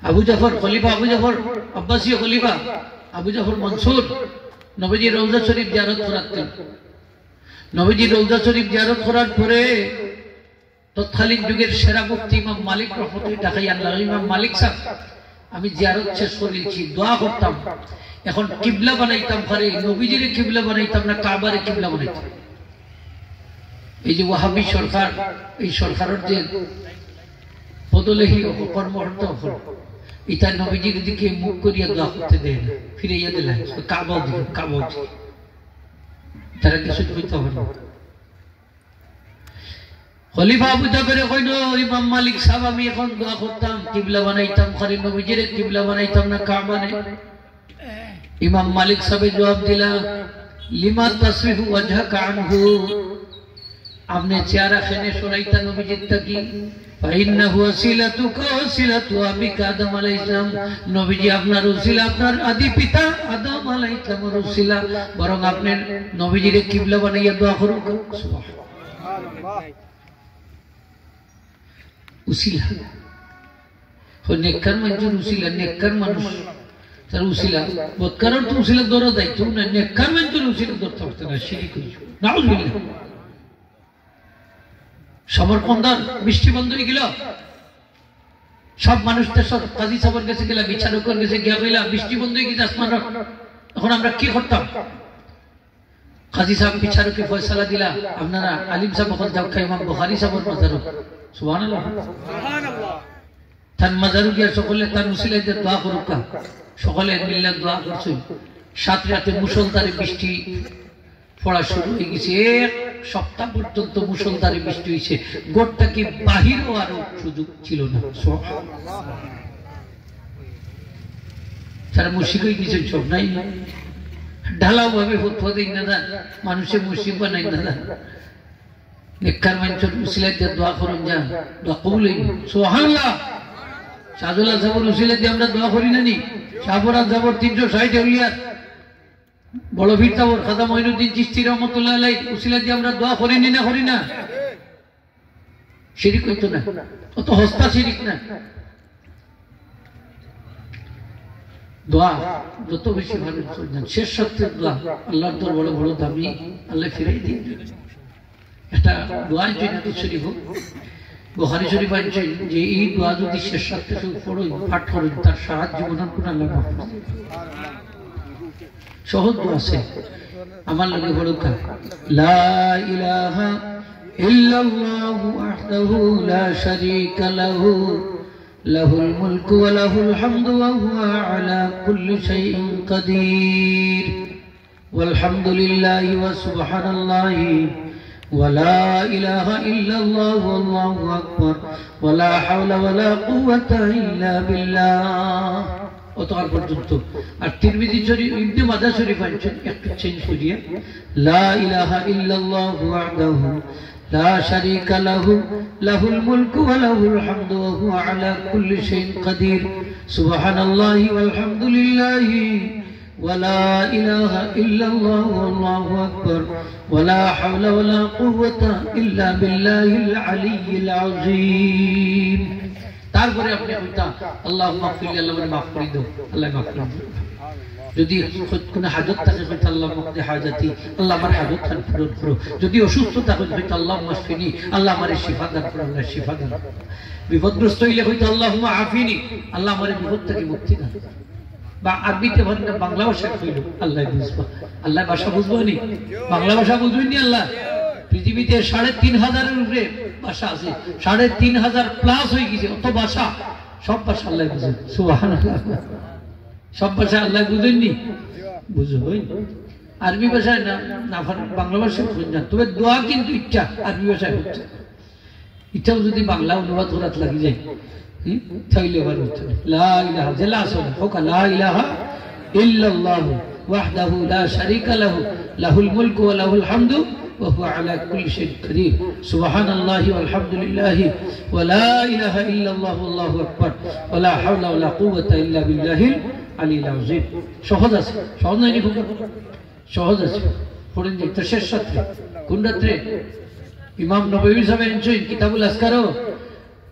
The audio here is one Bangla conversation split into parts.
আবু জাফর খলিফা, আবু জাফর আব্বাসীয় খলিফা, আবু জাফর মনসুর নবীজি রওজা শরীফ জিয়ারত করাতেন। নবীজি রওজা শরীফ জিয়ারত করার পরে তৎকালীন যুগের সেরা মুফতি ইমাম মালিক রহমতুল্লাহ ঢাকায় আল্লাহ, ইমাম মালিক সাহেব, আমি জিয়ারত শেষ করেছি, দোয়া করতাম এখন কিবলা বানাইতাম, পারে নবীজির কিবলা বানাইতাম না কাবারে কিবলা বানাইতাম। এই যে ওয়াহাবি সরকার, এই সরকারের যে পদলেহী কর্মহর্ত ইটা নবীজির দিকে মুখ করিয়া দোয়া করতে দেয় না, ফিরাইয়া দিলে কাবাও দিকে, কাবাও দিকে, তারা কিছু হইতে হবে না। খলিফা আবু জাফর কইল, ইমাম মালিক সাহেব আমি এখন দোয়া করতাম কিবলা বানাইতাম, খালি নবীজির কিবলা বানাইতাম না কাবানে। ইমাম মালিক সাহেব জবাব দিলা, লিমা তাসরিফু ওয়াজহাকা আনহু, আপনি চেহারা খেনে সরাইতা নবীজির তাকি, ফাইন্নাহু ওয়াসিলাতুকা ওয়াসিলাতু আবিকা আদম আলাইহিস সালাম, নবীজি আপনার ওসিলা, আপনার আদি পিতা আদম আলাইহিস সালামের ওসিলা, বরং আপনি নবীজির কিবলা বানাইয়া দোয়া করুন। সুবহানাল্লাহ, উসিলা নেককার মানুষের উসিলা, নেককার মানুষ তার উসিলা, বদকারের তো উসিলা ধরা দায়িত্ব না, নেককার মানুষের উসিলা ধরতে পারতে না, শিরিক হইছে। নাউযুবিল্লাহ। সমরকন্দার বৃষ্টি বন্ধ হয়ে গেল, সব মানুষদের সব কাজী সাহেবের কাছে গেলা, বিচারকের কাছে গিয়া বললা বৃষ্টি বন্ধ হয়ে গেছে আসমান, এখন আমরা কি করতাম? কাজী সাহেব বিচারকে ফয়সালা দিলা, আপনারা আলিম সাহেব ওখানে যাও, ইমাম বুখারী সাহেবের মাজারও, সুবহানাল্লাহ, তার মাজারও গিয়া সকলে তার উসিলায় দোয়া করুক, সকলে মিল্লা দোয়া করছে। সাত রাতে মুষলধারে বৃষ্টি পড়া শুরু হয়ে গেছে, এক সপ্তাহ পর্যন্ত মুষলধারে বৃষ্টি হয়েছে, গোটটা কি বাহির হওয়ারও সুযোগ ছিল না। তারা মুশরিক হয়ে গেছে, সব নাই ঢালাও ভাবে ফতোয়া দেই না, মানুষের মুশরিক বানাই না। নেককার মানুষের উসিলায় দোয়া করুন, যা দোয়া কবুল হইবে। সুবহানাল্লাহ। শাহজুল্লাহ সাহেবের উসিলায় দিয়ে আমরা দোয়া করি না নি? শাহপুরাত যাবর 360 আউলিয়া, বড় ভিড় তাবর খাজা মঈনুদ্দিন চিশতি রহমাতুল্লাহ আলাইহি উসিলা দিয়ে আমরা দোয়া করিনি না, করি না? শিরিক হইতো না, অত হস্তা শিরিক না। দোয়া যত বেশি ভালো করবেন, শেষ সত্যের দোয়া আল্লাহর দরবারে বড় দামি, আল্লাহ ফিরাই দিন। একটা দোয়া জন্য শরীফ বুখারী শরীফ আছে যে এই দোয়া যদি শেষ সত্যের উপর পাঠ করেন, তার সাহায্য জীবনের কোন আল্লাহ মাফ। সহজ দোয়া আছে, আমার লাগে বড় কা, লা ইলাহা ইল্লাল্লাহু ওয়াহদাহু লা শারীকা লাহু লাহুল মুলকু ওয়া লাহুল হামদু ওয়া হুয়া আলা কুল্লি শাইইন কাদির ওয়াল হামদুলিল্লাহি ওয়া সুবহানাল্লাহি ওয়া লা ইলাহা ইল্লাল্লাহু আল্লাহু আকবার ওয়া লা হাওলা ওয়া লা কুওয়াতা ইল্লা বিল্লাহ। অতকার পর্যন্ত। আর তিরমিজি শরীফ, ইবনে মাজাহ শরীফ আছে একটু চেঞ্জ করিয়া, লা ইলাহা ইল্লাল্লাহু ওয়াহদাহু লা শারীকা লাহু লাহুল মুলকু ওয়া লাহুল হামদু ওয়া হুয়া আলা কুল্লি শাইইন কাদির সুবহানাল্লাহি ওয়াল হামদুলিল্লাহি ওয়া লা ইলাহা ইল্লাল্লাহু আল্লাহু আকবার ওয়া লা হাওলা ওয়া লা কুওয়াতা ইল্লা বিল্লাহিল আলিয়্যিল আযীম। তারপরে আপনি কইতা আল্লাহুম্মা মাগফির, আল্লাহ মাফ করে দাও, আল্লাহ মাফ করে দাও। যদি কোনো হাজত থাকে কইতা আল্লাহুম্মা মাকদি হাজাতি, আল্লাহ আমার হাজত খান পূরণ করো। যদি অসুস্থ থাকে কইতা আল্লাহুম্মা মাশফিনি, আল্লাহ আমারে শিফা দান করো, আল্লাহ শিফা দান করো। বিপদগ্রস্ত হইলে কইতা আল্লাহুম্মা আফিনি, আল্লাহ আমারে বিপদ থেকে মুক্তি দান। বা আরবিতে বলেন, বাংলা ভাষা কইলো আল্লাহ বুঝবা, আল্লাহ ভাষা বুঝবো নি, বাংলা ভাষা বুঝবেন নি। আল্লাহ পৃথিবীতে ৩৫০০০-এর উপরে ভাষা আছে, ৩৫০০০ প্লাস হয়ে গেছে, অত ভাষা, সব ভাষা আল্লাহ বুঝেন। সুবহানাল্লাহ। সব ভাষা আল্লাহ বুঝেননি, বুঝবেন। আরবি ভাষায় না, বাংলা ভাষায় বুঝেন, তবে দোয়া কিন্তু ইচ্ছা আরবি ভাষায় হচ্ছে। ইচ্ছাও যদি বাংলা অনুবাদ করাত লাগি যায় তাইলে এবার হচ্ছে লা ইলাহা জেলা আসলে হোকা লা ইলাহা ইল্লাল্লাহু ওয়াহদাহু লা শারীকা লাহু লাহুল মুলকু ওয়া লাহুল হামদু ওয়া হুয়া আলা কুল্লি শাইইন কাদির সুবহানাল্লাহি ওয়াল হামদুলিল্লাহি ওয়া লা ইলাহা ইল্লাল্লাহু আল্লাহু আকবার ওয়া লা হাওলা ওয়া লা কুওয়াতা ইল্লা বিল্লাহিল আলিয়্যিল আযীম। সহজ আছে, সহজ নাই খুব সহজ আছে। পড়েন যে শেষ রাত্রে, কোন রাত্রে? ইমাম নববী সাহেব এনেছেন কিতাবুল আজকারও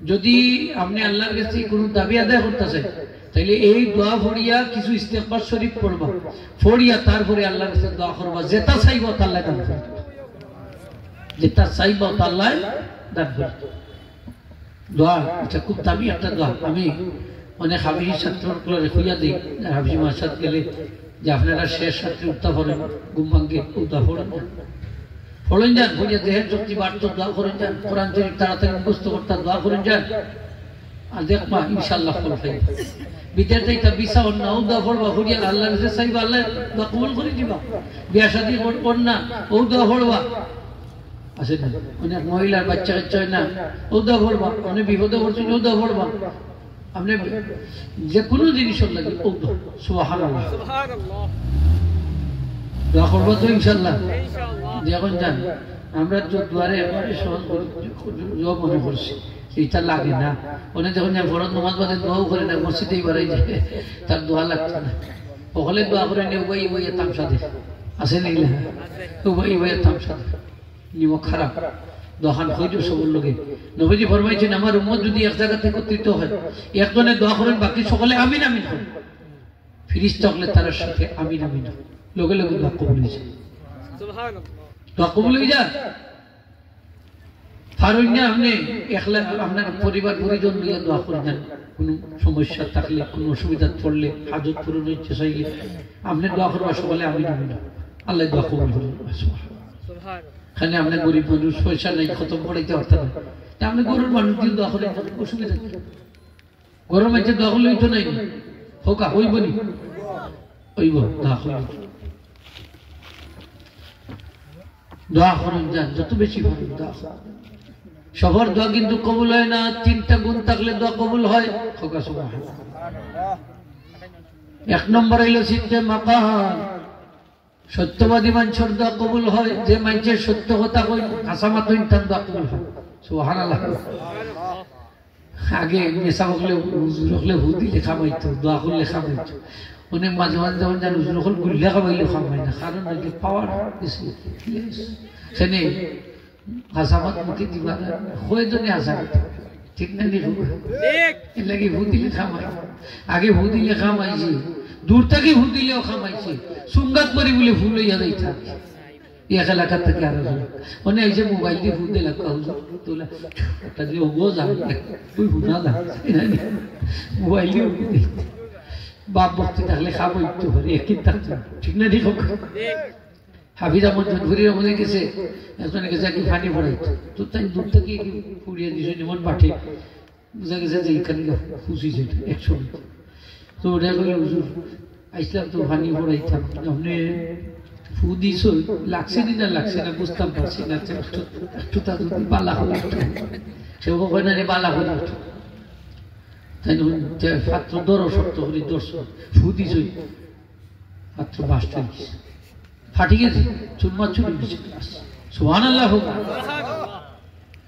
যদি আপনি আল্লাহর কাছে কোনো দাবি আদায় করতেছেন তাইলে এই দোয়া পড়িয়া কিছু ইস্তেগফার শরীফ পড়বা, পড়িয়া তারপরে আল্লাহর কাছে দোয়া করবা, যেটা চাইবা তা আল্লাহ দান করবে, যেটা চাইবা তা আল্লাহ দান করবে। দোয়া এটা খুব দামি একটা দোয়া। আমি অনেক হাফিজ ছাত্রগুলোরে খুঁজা দিই, হাফিজ মাসাদ গেলে যে আপনারা শেষ রাত্রে উত্তা পড়েন, ঘুম ভাঙ্গে উত্তা পড়েন না, পড়েন যান, পড়িয়া দেহের শক্তি বাড়তো দোয়া করেন যান, কোরআন শরীফ তাড়াতাড়ি মুখস্থ করতে দোয়া করেন যান, আর দেখবা ইনশাআল্লাহ ফল পাইবা। বিদ্যার্থী তা বিসা অন্য দোয়া পড়বা, পড়িয়া আল্লাহর কাছে চাইবা, আল্লাহ দোয়া কবুল করে দিবা। বিয়া শাদী কন্যা ও দোয়া পড়বা, আছে না অনেক মহিলার বাচ্চা কাচ্চা হয় না, ও দোয়া পড়বা। অনেক বিপদে পড়ছেন, ও দোয়া পড়বা। আপনি যে কোনো জিনিসের লাগে ও দোয়া, সুবহানাল্লাহ দোয়া করবো তো ইনশাআল্লাহ। যখন যান আমরা দুয়ারে সহজ মনে করছি, এইটা লাগে না। অনেক যখন ফরজ নামাজ বাদে দোয়াও করে না, মসজিদেই বাড়াই যায়, তার দোয়া লাগছে না। ওখানে দোয়া করে নিয়ে উবাই উবাইয়া তামসা দে, আছে না উবাই উবাইয়া তামসা দে, নিমক খারাপ দোকান হইল সবর লোকে। নবীজি ফরমাইছেন আমার উম্মত যদি এক জায়গাতে একত্রিত হয়, একজনে দোয়া করেন, বাকি সকলে আমিন আমিন করেন, ফিরিস্তা হলে তার সাথে আমিন আমিন লগে লগে দোয়া কবুল হয়ে যায়, দোয়া কবুল হয়ে যায়। পারেন না আপনি একলা আপনার পরিবার পরিজন নিয়ে দোয়া করে যান, কোনো সমস্যা থাকলে, কোনো অসুবিধা পড়লে, হাজত পূরণ ইচ্ছে চাইলে আপনি দোয়া করবা, সকলে আমিন আমিন, আল্লাহ দোয়া কবুল করে। এখানে আপনার গরিব মানুষ, পয়সা নেই, খতম পড়াইতে পারতেন না, আপনি গরুর মানুষ দিয়ে দোয়া করেন, অসুবিধা নেই। গরম আছে দোয়া করলে তো নাই হোকা হইব নি, হইব দোয়া করলে দোয়া করেন যান, যত বেশি করেন দোয়া। সবার দোয়া কিন্তু কবুল হয় না, তিনটা গুণ থাকলে দোয়া কবুল হয়। হোকা সুবহানাল্লাহ। এক নম্বর হইল সিদ্ধে মাকাল, সত্যবাদী মানুষের দোয়া কবুল হয়, যে মানুষের সত্য কথা কই কাসামাত হইন তার দোয়া কবুল হয়, সুবহানাল্লাহ। আগে নেশা হলে হুজুর হলে হুদি লেখা পাইতো, দোয়া করলে খামাইতো। অনেক মাঝে মাঝে যখন জান হুজুর হল গুল্লা খামাইলে খামাই না, কারণ পাওয়ার বেশি সেনে কাসামাত মুখে দিবা হয়ে জনে আসা, ঠিক না নি? এর লাগে হুদিলে খামাই, আগে হুদিলে খামাইছি, দূর থেকে ভুল দিলেও খামাইছে, সুঙ্গাত মারি বলে ভুল হইয়া যাই থাকে এক এলাকার থেকে আরো মানে এই যে মোবাইল দিয়ে ভুল দিলাম তোলা একটা যে ওগো যা তুই ভুনা যা মোবাইল দিয়ে বাপ ভক্তি থাকলে খাবো একটু করে একই থাকতো, ঠিক না? ঠিক হাফিজ আহমদ জনপুরির আমাদের গেছে, একজনের কাছে একটু পানি পড়াইতো, তো তাই দূর থেকে পুড়িয়ে দিয়েছে যেমন পাঠে, বোঝা গেছে যে এখানে খুশিছে 100 তো ওটা করে হুজুর আইসলাম তো পানি পড়াইতাম, আপনি ফু দিস লাগছে না লাগছে না বুঝতাম পারছি না, একটু তা যদি বালা হলো সেও হয় না রে বালা হলো, তাই পাত্র দরো শক্ত করি দর্শন ফু দিস পাত্র বাসটা ফাটি গেছে, চুরমা চুরি গেছে। সুবহানাল্লাহ,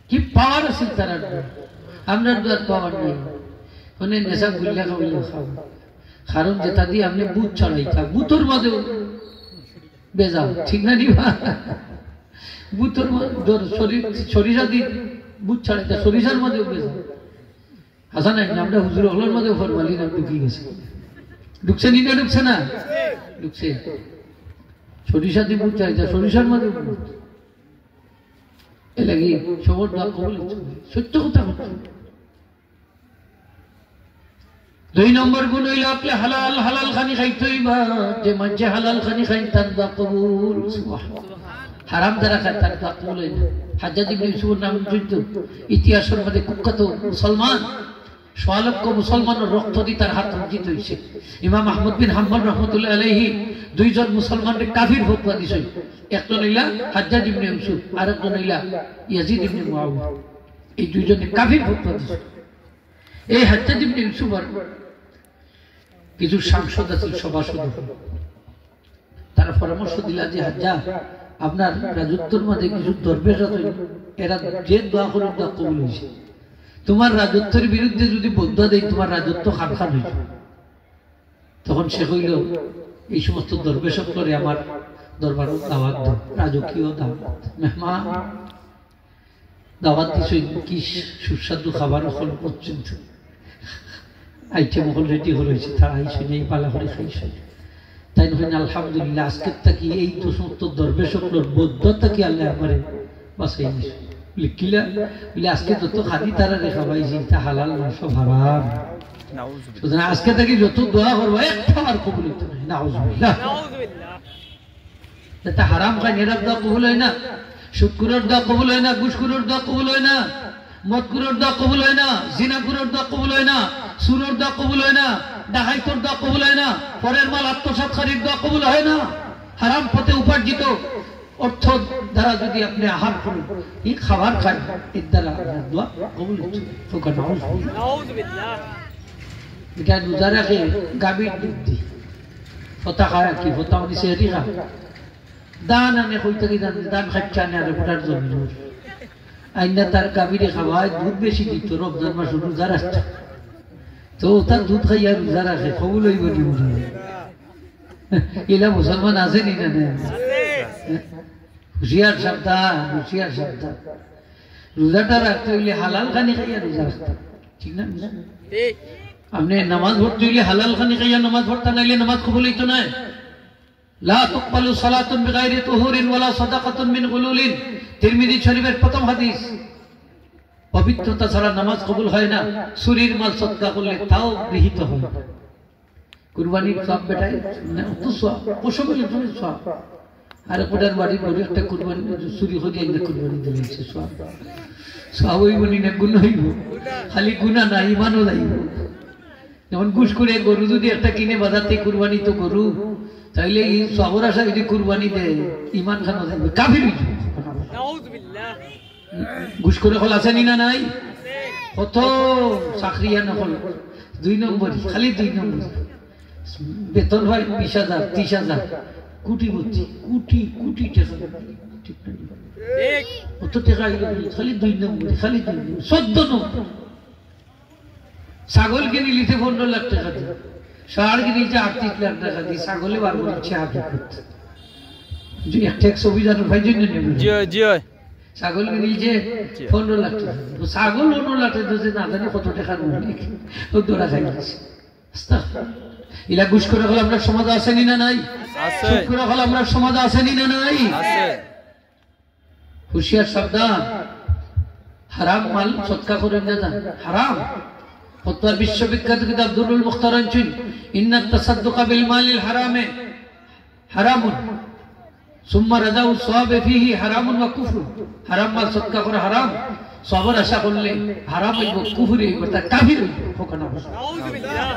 কি পাওয়ার আছে তার, আপনার তো আর পাওয়ার নেই। মানে নেশা গুল্লা খাবো খাবো, কারণ যেটা দিয়ে আপনি বুথ চড়াইতাম, বুথর মাঝেও বেজাও, ঠিক না? দিবা বুথর সরিষা দিয়ে বুথ চড়াইতা, সরিষার মাঝেও বেজাও। আসা নাই আমরা হুজুর হলের মাঝেও ফরমালিন ঢুকিয়ে গেছে, ঢুকছে নি না? ঢুকছে না? ঢুকছে। সরিষা দিয়ে বুথ চড়াইতা, সরিষার মাঝেও বুথ। এ লাগি সবর দোয়া কবুল, সত্য কথা হচ্ছে। 2 নম্বর গুণ হইল আপনি হালাল হালাল খানি খাইতেই বা, যে মানুষে হালাল খানি খাই তার দোয়া কবুল। হারাম দ্বারা খায় তার দোয়া কবুল হয় না। হাজ্জাজ ইবনে ইউসুফের নাম শুনতো, ইতিহাসের মধ্যে কুখ্যাত মুসলমান, 100 লক্ষ মুসলমানের রক্ত দিয়ে তার হাত রঞ্জিত হয়েছে। ইমাম আহমদ বিন হাম্বল রহমতুল্লাহ আলাইহি 2 জন মুসলমানকে কাফির ফতোয়া দিয়েছে, একজন হইলা হাজ্জাজ ইবনে ইউসুফ, আর একজন হইলা ইয়াজিদ ইবনে মুআবিয়া। এই 2 জনে কাফির ফতোয়া দিয়েছে। এই হাজ্জাজ ইবনে ইউসুফ আর কিছু সাংসদ আছে, সভাসদ, তারা পরামর্শ দিলা যে হাজ্জাজ আপনার রাজত্বের মধ্যে কিছু দরবেশ আছে, এরা যে দোয়া করে দোয়া কবুল হয়েছে, তোমার রাজত্বের বিরুদ্ধে যদি বদুয়া দেয় তোমার রাজত্ব খান খান হয়েছে। তখন সে কইল এই সমস্ত দরবেশ করে আমার দরবার দাওয়াত দাও, রাজকীয় দাওয়াত, মেহমান দাওয়াত দিছে কি সুস্বাদু খাবার হল পর্যন্ত আইটেম হল রেডি হয়েছে, তারা আইসে নেই পালা করে খাইছে। তাই নয় আলহামদুলিল্লাহ আজকের তাকি এই তো সমস্ত দরবেশকলোর বদ্ধতা কি আল্লাহ আমারে বাঁচাই দিছে। কিলা বলে আজকে যত খাদি তারা রেখা পাইছি তা হালাল না, সব হারাম। সুতরাং আজকে থেকে যত দোয়া করবো একটা আর কবুল হইতে নাই। নাউজুবিল্লাহ। তা হারাম খাই নেরার দোয়া কবুল হয় না, সুদকুরের দোয়া কবুল হয় না, ঘুষখোরের দোয়া কবুল হয় না, মদকুরের দোয়া কবুল হয় না, জিনাকুরের দোয়া কবুল হয় না, সুরের দোয়া কবুল হয় না, ডাকাইতের দোয়া কবুল হয় না, পরের মাল আত্মসাৎকারীর দোয়া কবুল হয় না। হারাম পথে উপার্জিত অর্থ দ্বারা যদি আপনি আহার করেন, এই খাবার খান, এর দ্বারা আপনার দোয়া কবুল হচ্ছে। এটা রোজা রাখে গাভীর দুধ দি ফতা খায় কি ফতা উনি সেহরি খা দান আনে কই থেকে দান খাচ্ছে আনে আর ফোটার জন্য আইনা তার গাভীরে খাওয়ায় দুধ বেশি দিত রমজান মাস রোজা রাখছে, তো তার দুধ খাইয়া রোজা রাখে কবুল হইব নি? এলা মুসলমান আছে নি না? হুশিয়ার সাবধান, হুশিয়ার সাবধান। রোজাটা রাখতে হইলে হালাল খানি খাইয়া রোজা রাখতে, ঠিক না? আপনি নামাজ পড়তে হইলে হালাল খানি খাইয়া নামাজ পড়তে নাইলে নামাজ কবুল হইতো না। লা তুকবালু সালাতুন বিগাইরি তুহুরিন ওয়ালা সাদাকাতুন মিন গুলুলিন, তিরমিজি শরীফের প্রথম হাদিস। পবিত্রতা ছাড়া নামাজ কবুল হয় না। চুরির মাল সদকা করলে তাও গৃহীত হয়। কুরবানির সব বেটাই তো সব পশুগুলো তুমি সব আর কোটার বাড়ি বড় একটা কুরবানি চুরি হয়ে যায়, কুরবানি দিয়েছে সব সব হইব না, গুণ হইব। খালি গুণা না, ইমানও যাইব। যেমন ঘুষ করে গরু যদি একটা কিনে বাজাতে কুরবানি তো গরু, তাইলে এই সবর আশা যদি কুরবানি দেয় ইমান খানো যাবে, কাফির হইব। ঘুষ করে হল আছে না নাই? কত চাকরিয়া নকল 2 নম্বর, খালি 2 নম্বর বেতন হয় 20,000 30,000 কোটি কোটি কোটি কোটি টাকা, কত টাকা খালি 2 নম্বর, খালি 2 নম্বর 14 নম্বর। ছাগল কিনে নিতে 15 লাখ টাকা দিয়ে, ষাঁড় কিনেছে 38 লাখ টাকা দিয়ে, ছাগলে বার করছে হাকিকত। যে একটা অভিযান ভাই জন্য নেবে ছাগল কিনেছে 15 লাখ টাকা, ছাগল 15 লাখ টাকা না জানি কত টাকার মূল্য ও দৌড়া খাই গেছে। এরা ঘুষ করে হলে আমরা সমাজ আসেনি না নাই? সুদ করে হলে আমরা সমাজ আসেনি না নাই? হুশিয়ার সাবধান, হারাম মাল সদকা করেন না, হারাম। ফতোয়ার বিশ্ববিখ্যাত কিতাব দুরুল মুখতারানচিন, ইন্না তাসাদ্দুকা বিল মালিল হারামে হারামুন সুম্মা রাজাউ সওয়াবে ফিহি হারামুন ওয়া কুফর। হারাম মাল সদকা করে হারাম, সওয়াবের আশা করলে হারাম হইব, কুফর হইব, তা কাফির হইব। ফোকানা নাউযুবিল্লাহ,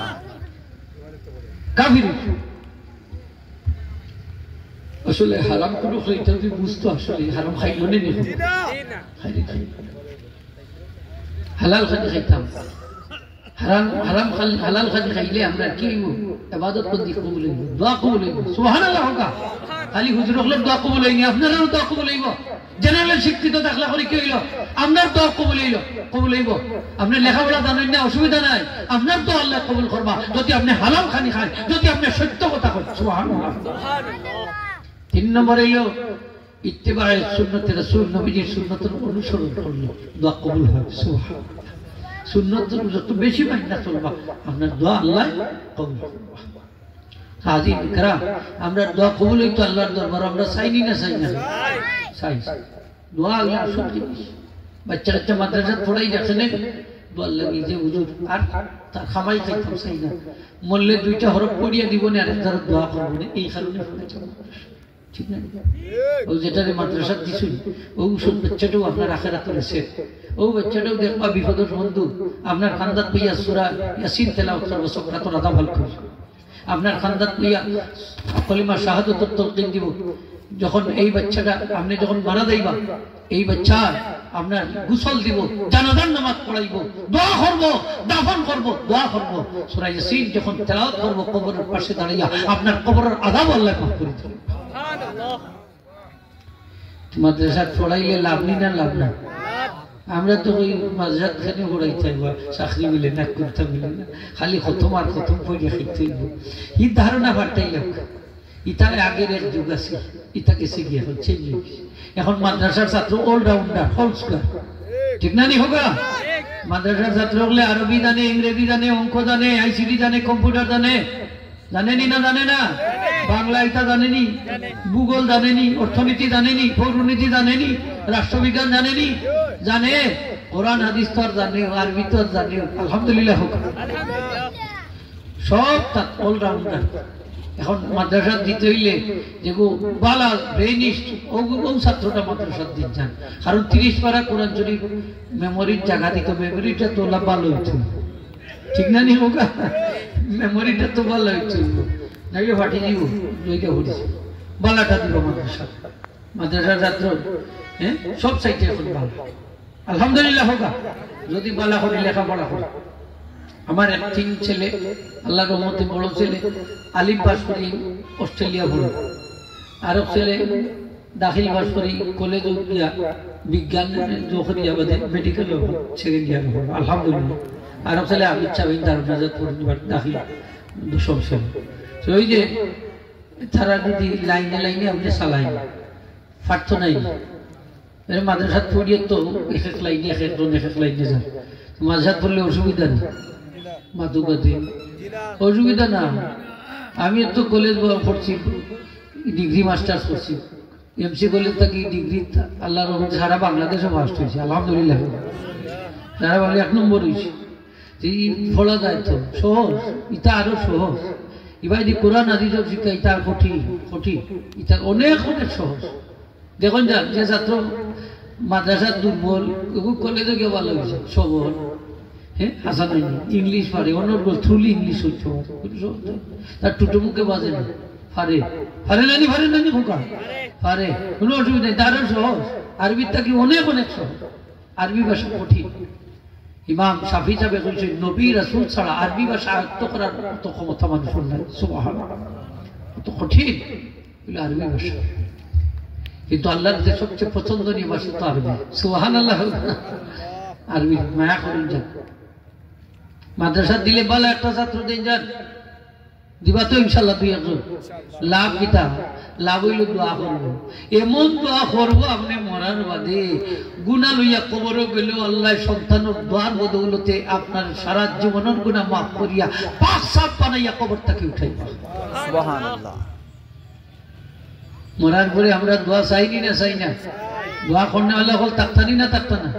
কাফির হইব। আসলে হারাম কোন খাইতে যদি বুঝতো আসলে হারাম খাইব না, হালাল খালি খাইতাম। হালাল খালি খাইলে আমরা কি হইব? ইবাদত বন্দি কবুল হইব, দোয়া কবুল হইব। সুবহানাল্লাহ হোকা। খালি হুজুর হলের দোয়া কবুল হয়নি, আপনারও দোয়া কবুল হইব। জেনারেল শিক্ষিত দাখলা করে কি হইল? আপনার দোয়া কবুল হইল, কবুল হইব। আপনি লেখাপড়া জানেন না, অসুবিধা নাই, আপনার তো আল্লাহ কবুল করবা যদি আপনি হালাল খানি খান, যদি আপনি সত্য কথা করেন। সুবহানাল্লাহ। 3 নম্বর হইল ইত্তেবায়ে সুন্নতে রাসূল, নবীজির সুন্নতের অনুসরণ করলো, দোয়া কবুল হয়। সুবহানাল্লাহ। সুন্নত যত বেশি মাইনা চলবা আপনার দোয়া আল্লাহ কবুল করবে। হাজির کرام, আমরা দোয়া কবুল হইতো আল্লাহর দরবারে আমরা চাইনি না? চাই না? চাই। দোয়া আল্লাহ আসল জিনিস। বাচ্চা কাচ্চা মাদ্রাসা পড়াই যাচ্ছে না, দোয়া লাগি যে হুজুর আর তার খামাই খাইতাম চাই না, মরলে 2টা হরফ পড়িয়া দিব না, আর তার দোয়া করবো না, এই কারণে ঠিক না? ও যেটারে মাদ্রাসা দিছুন ও সব বাচ্চাটাও আপনার আখেরাত করেছে, ও বাচ্চাটাও দেখবা বিপদের বন্ধু আপনার খান্দাত পাইয়া সূরা ইয়াসিন তেলাওয়াত করবে, সুকরাতুল আযা ভাল করবে। আপনার খান্দাত পাইয়া কলিমা শাহাদাতুত তালকিন দিব। যখন এই বাচ্চাটা আপনি যখন মারা যাইবা, এই বাচ্চা আপনার গোসল দিব, জানাজার নামাজ পড়াইব, দোয়া করব, দাফন করব, দোয়া করব। সূরা ইয়াসিন যখন তেলাওয়াত করব কবরের পাশে দাঁড়াইয়া আপনার কবরের আযাব আল্লাহ মাফ করে দিবেন। মাদ্রাসা পড়াইলে লাভ নি না? লাভ না। আমরা তো ওই মাদ্রাসা খানে পড়াইতে চাকরি মিলে না, করতে মিলে না, খালি খতম আর খতম পড়িয়া খাইতে হইব। ই ধারণা পাল্টাই লোক, ইটা আগের এক যুগ আছে, ইটা গেছে গিয়ে হচ্ছে। এখন মাদ্রাসার ছাত্র অলরাউন্ডার, হোল স্কোয়ার, ঠিক না নি হোগা মাদ্রাসার ছাত্র হলে আরবি জানে, ইংরেজি জানে, অঙ্ক জানে, আইসিটি জানে, কম্পিউটার জানে, জানেনি না জানে না? বাংলা এটা জানেনি, ভূগোল জানেনি, অর্থনীতি জানেনি, পৌরনীতি জানেনি, রাষ্ট্রবিজ্ঞান জানেনি, জানে কোরআন হাদিস তো জানে, আরবি তো জানে। আলহামদুলিল্লাহ হোক, সব অলরাউন্ডার। এখন মাদ্রাসা দিতে হইলে যেগু বালা ব্রেনিস্ট ও ছাত্রটা মাদ্রাসার দিন যান, কারণ 30 পারা কোরআন শরীফ মেমোরির জায়গা দিত, মেমোরিটা তোলা ভালো হইছিল, ঠিক না নি হোক? মেমোরিটা তো ভালো হইছিল, নাইলে ফাটি দিব দুইটা ঘুরেছে, বালাটা দিব মাদ্রাসা। মাদ্রাসার ছাত্র হ্যাঁ সব সাইডে এখন ভালো, আলহামদুলিল্লাহ হোক। যদি বালা করে লেখাপড়া করে, আমার এক তিন ছেলে আল্লাহর রহমতে বড় ছেলে আলিম পাস করি অস্ট্রেলিয়া পড়ল, আরো ছেলে দাখিল পাস করি কলেজ বিজ্ঞান মেডিকেল সেকেন্ড ইয়ার পড়ল, আলহামদুলিল্লাহ। আরো ছেলে আমির চাবেন তার দাখিল 2ম শ্রেণী। ওই যে তারা যদি লাইনে লাইনে আপনি চালাই পারত নাই, মাদ্রাসাত পড়িয়ে তো এক এক লাইনে এক একজন এক এক লাইনে যান, মাদ্রাসাত পড়লে অসুবিধা নেই, মাতুকাতে অসুবিধা না। আমি তো কলেজ পড়ছি, ডিগ্রি মাস্টার্স করছি, এমসি কলেজ থাকি ডিগ্রি আল্লাহ রহমতে সারা বাংলাদেশে ফার্স্ট হয়েছে, আলহামদুলিল্লাহ। সারা বাংলা 1 নম্বর হয়েছে। পড়া যায় তো সহজ, ইটা আরো সহজ। এবার যদি কোরআন হাদিস শিক্ষা ইটা কঠিন কঠিন, ইটা অনেক অনেক সহজ। দেখুন যান যে ছাত্র মাদ্রাসার দুর্বল কলেজে গিয়ে ভালো হয়েছে, সবল হ্যাঁ হাসান ইংলিশ পারে, অনর্গল থ্রুলি ইংলিশ হচ্ছে, তার টুটো মুখে বাজে না, পারে পারে নানি পারে নানি খোকা পারে, কোনো অসুবিধা নেই, তারও সহজ। আরবির থাকি অনেক অনেক সহজ, আরবি ভাষা কঠিন। ইমাম শাফি সাহেব বলছেন নবী রাসূল ছাড়া আরবি ভাষা আয়ত্ত করার মতো ক্ষমতা মানুষের নাই, সুবহানাল্লাহ, কত কঠিন বলে আরবি ভাষা। কিন্তু আল্লাহর যে সবচেয়ে পছন্দনীয় ভাষা তো আরবি, সুবহানাল্লাহ। আরবি মায়া করেন যান, মাদ্রাসা দিলে ভালো একটা ছাত্র দিন যান, দিবা তো ইনশাল্লাহ 2-1 লাভ কিতা লাভ হইল দোয়া করবো, এমন দোয়া করবো আপনি মরার বাদে গুণা লইয়া কবরও গেলেও আল্লাহ সন্তানের দোয়ার বদৌলতে আপনার সারা জীবনের গুণা মাফ করিয়া 5-7 বানাইয়া কবর থেকে উঠাইবা, সুবহানাল্লাহ। মরার পরে আমরা দোয়া চাইনি না চাই না, দোয়া করলে হলে হল তাক্তানি না তাক্তা না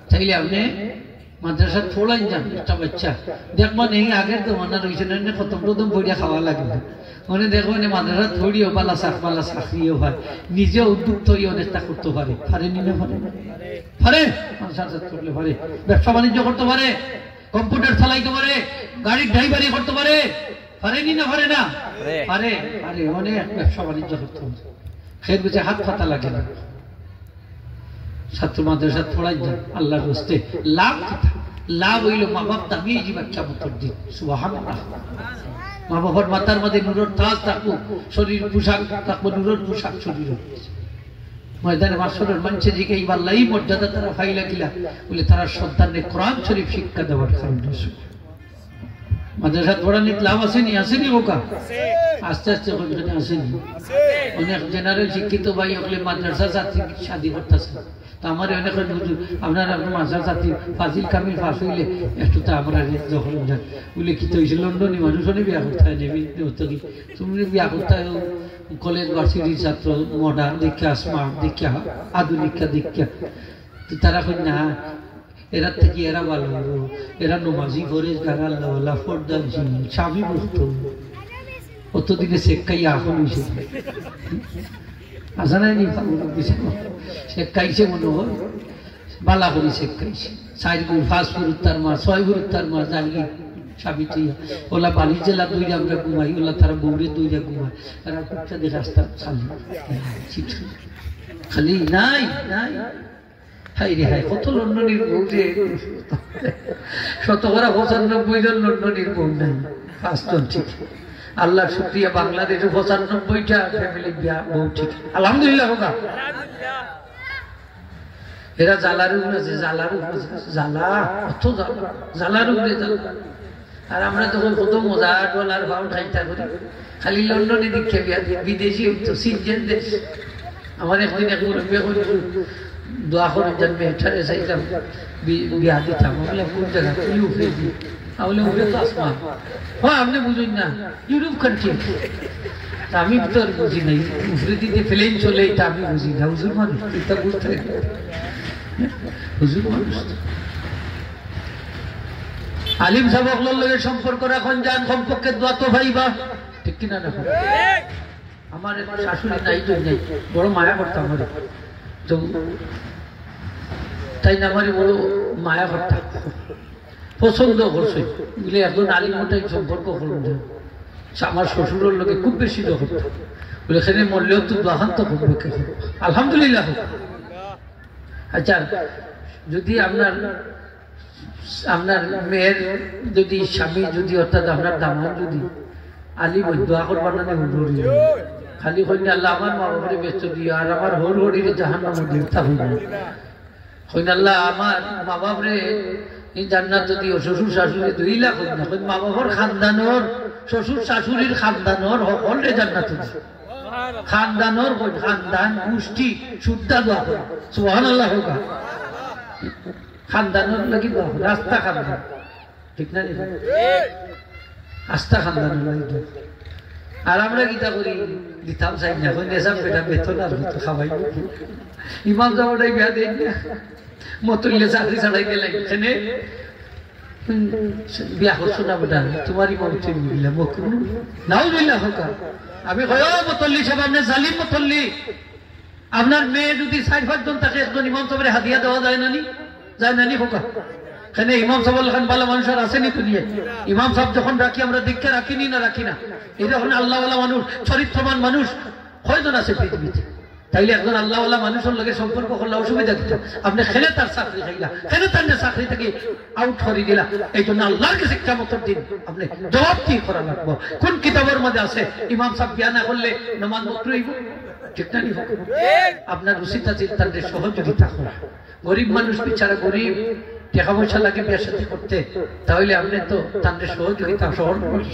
চাইলে আপনি মাদ্রাসা থোড়াই যান। একটা বাচ্চা দেখবেন এই আগের জমানা রয়েছে না, প্রথম প্রথম বইটা খাওয়া লাগবে, মানে দেখবেন মাদ্রাসা থড়িও পালা চাকরিও হয়, নিজে উদ্যুক্ত হয়ে অনেকটা করতে পারে, পারেনি না পারে পারে, মাদ্রাসা করলে পারে, ব্যবসা বাণিজ্য করতে পারে, কম্পিউটার চালাইতে পারে, গাড়ির ড্রাইভারি করতে পারে, পারেনি না পারে না পারে পারে, অনেক ব্যবসা বাণিজ্য করতে পারে, খের বুঝে হাত পাতা লাগে না। ছাত্র মাদ্রাসা থোড়াই যান আল্লাহর রাস্তে, লাভ কথা লাভ হইল মা বাপ দামিয়ে যাবা কিয়ামতের দিন, সুবহানাল্লাহ। মা বাবার মাথার মধ্যে নূরের তাজ থাকবো, শরীর পোশাক থাকবো নূরের পোশাক শরীর, ময়দানে মাশরের মঞ্চে দিকে এই আল্লাহই মর্যাদা তারা ফাইলা কিলা বলে তারা সন্তানকে কোরআন শরীফ শিক্ষা দেওয়ার কারণে। মাদ্রাসা পড়ানির লাভ আসেনি আসেনি ওকা, আস্তে আস্তে ওখানে আসেনি। অনেক জেনারেল শিক্ষিত ভাই হলে মাদ্রাসা ছাত্রী শাদী করতেছে, তো আমার অনেক আপনার মাদ্রাসা ছাত্রী ফাজিল কামিল ফাঁস হইলে একটু তা আমরা যখন যান বলে কি হয়েছে লন্ডনে মানুষ অনেক বিয়া করতে হয় নেবি, তুমি বিয়া করতে হয় কলেজ ভার্সিটির ছাত্র, মডার্ন দীক্ষা, স্মার্ট দীক্ষা, আধুনিকা দীক্ষা, তো তারা কই না এরা থেকে এরা ভালো, এরা নমাজি ফরেজগার আল্লাহওয়ালা ফরদানশীল স্বামী মুক্ত, অতদিনে শেখাই এখন হয়েছে আসা নাই নি শেখাইছে মনে হয় বালা করে শেখাইছে, 4 গুণ 5 গুরুত্তার মাস 6 গুরুত্তার মাস জানি স্বামী তুই ওলা বালির জেলা 2 আমরা ঘুমাই, ওলা তারা বৌরে 2 ঘুমায়, তারা কুচ্ছা দিয়ে রাস্তা খালি খালি নাই নাই। হাই রে হাই, কত লন্ডনের বউ যে, 95 জন লন্ডনের বউ নাই, 5 জন ঠিক। আল্লাহ শুকরিয়া বাংলাদেশে 95টা ফ্যামিলি বউ ঠিক, আলহামদুলিল্লাহ হোক। এরা জালার উপরে আছে, জালার উপরে জ্বালা, কত জ্বালা, জালার উপরে জ্বালা। আর আমরা তখন কত মজা ডলার ভাও ঠাইটা করি, খালি লন্ডনে দীক্ষা বিদেশি হইতো, সিনজেন দেশ। আমার একদিন এক মুরব্বী দোয়া করে যেন মেয়েটারে চাইতাম বিয়া দিতাম। বলে কোন জায়গা ইউরোপে দিই, বলে উঠে তো আসমান। হ্যাঁ আপনি বুঝুন না, ইউরোপ কান্ট্রি। আমি তো আর বুঝি নাই, উপরে দিতে প্লেন চলে এটা আমি বুঝি না। হুজুর মানুষ এটা বুঝতে, হুজুর মানুষ। আলিম সাহেবের লগে সম্পর্ক রাখুন, যান সম্পর্কে দোয়া তো ভাইবা, ঠিক কিনা রাখুন। আমার শাশুড়ি নাই তো নেই, বড় মায়া করতাম আমার তো, তাই না আমার বড় মায়া করতাম, পছন্দ করছে বলে একজন আলিম ওটাই সম্পর্ক করুন। আমার শ্বশুরের লোকে খুব বেশি দোয়া করতাম, বলে এখানে মরলেও তো দোয়ান তো করবো, আলহামদুলিল্লাহ। আচ্ছা যদি আপনার মেয়ের যদি স্বামী যদি অর্থাৎ আপনার দামান যদি আলিম দোয়া করবার না খালি কইনি আল্লাহ আমার মা বাবারে ব্যস্ত দিও আর আমার হর হরিরে জাহান্নামে দিও, তা হইল কইনি আল্লাহ আমার মা বাবারে এই জান্নাত দিও, শ্বশুর শাশুড়ি 2 লাখ হইল না, কই মা বাবার খানদানোর শ্বশুর শাশুড়ির খানদানোর সকলে জান্নাত দিও, খানদানোর কই খানদান গোষ্ঠী শুদ্ধা দোয়া করে সুবহানাল্লাহ হোক। খানদানোর লাগি দোয়া করে, রাস্তা খানদান, ঠিক না? আস্থা খানদানোর লাগি দোয়া। আর আমরা গীতা করি দিতাম চাই না, কই নেশা পেটা বেতন আর হতো খাওয়াই ইমাম সাহেবটাই বিয়া দেন না, মতুল্লে চাকরি ছাড়াই গেলে এখানে বিয়া করছো না বেটা, তোমার ইমাম চিনি দিলাম নাও দিলাম হোকা। আমি কয় মতল্লি সাহেব আপনি জালিম মতল্লি, আপনার মেয়ে যদি 4-5 জন থাকে একজন ইমাম সাহেবের হাদিয়া দেওয়া যায় নানি, যায় নানি হোকা। এখানে ইমাম সাহেব খান বালা মানুষের আসেনি দুনিয়া, ইমাম সাহেব যখন রাখি আমরা দীক্ষা রাখিনি না রাখি না, এরকম আল্লাহওয়ালা মানুষ চরিত্রবান মানুষ কয়জন আছে পৃথিবীতে? তাইলে একজন আল্লাহওয়ালা মানুষের লগে সম্পর্ক করলে অসুবিধা দিত, আপনি খেলে তার চাকরি খাইলা, খেলে তার চাকরি থেকে আউট করে দিলা, এই জন্য আল্লাহর কাছে কিয়ামতের দিন আপনি জবাব কি করা লাগবে। কোন কিতাবের মধ্যে আছে ইমাম সাহেব বিয়া না করলে নামাজ মাত্র হইব, ঠিক না? আপনার রুচিতা চিন্তাদের সহযোগিতা করা, গরিব মানুষ বিচারা গরিব টাকা পয়সা লাগে বিয়ে সাথে করতে, তাহলে আপনি তো তাদের